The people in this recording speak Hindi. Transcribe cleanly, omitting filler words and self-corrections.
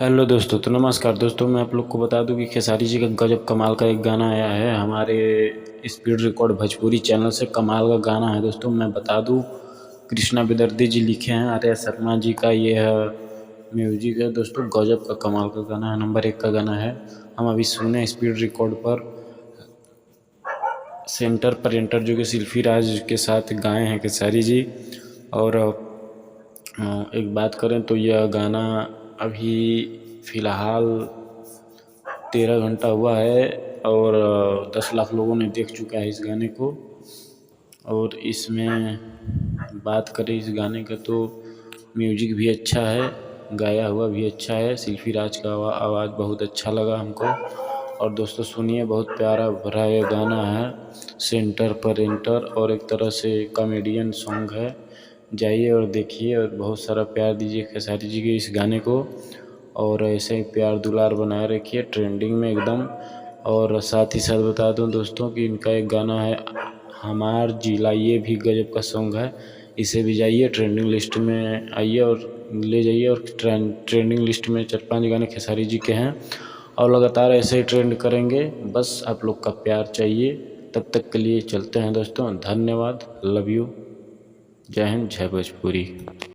हेलो दोस्तों, तो नमस्कार दोस्तों। मैं आप लोग को बता दूं कि खेसारी जी का गजब कमाल का एक गाना आया है हमारे स्पीड रिकॉर्ड भोजपुरी चैनल से। कमाल का गाना है दोस्तों। मैं बता दूं, कृष्णा बेदर्दी जी लिखे हैं, आर्या शर्मा जी का ये है म्यूजिक है दोस्तों। गजब का कमाल का गाना है, नंबर 1 का गाना है। हम अभी सुने स्पीड रिकॉर्ड पर सेंटर पर एंटर जो कि सिल्फी राज के साथ गाए हैं खेसारी जी। और एक बात करें तो यह गाना अभी फ़िलहाल 13 घंटा हुआ है और 10 लाख लोगों ने देख चुका है इस गाने को। और इसमें बात करें इस गाने का तो म्यूजिक भी अच्छा है, गाया हुआ भी अच्छा है। सिल्फी राज का आवाज़ बहुत अच्छा लगा हमको। और दोस्तों सुनिए, बहुत प्यारा भरा ये गाना है, सेंटर पर एंटर, और एक तरह से कॉमेडियन सॉन्ग है। जाइए और देखिए और बहुत सारा प्यार दीजिए खेसारी जी के इस गाने को। और ऐसे ही प्यार दुलार बनाए रखिए, ट्रेंडिंग में एकदम। और साथ ही साथ बता दूं दोस्तों कि इनका एक गाना है हमार जिला, ये भी गजब का सॉन्ग है। इसे भी जाइए ट्रेंडिंग लिस्ट में आइए और ले जाइए। और ट्रेंडिंग लिस्ट में 4-5 गाने खेसारी जी के हैं और लगातार ऐसे ही ट्रेंड करेंगे। बस आप लोग का प्यार चाहिए। तब तक के लिए चलते हैं दोस्तों, धन्यवाद, लव यू, जय हिंद, जय भोजपुरी।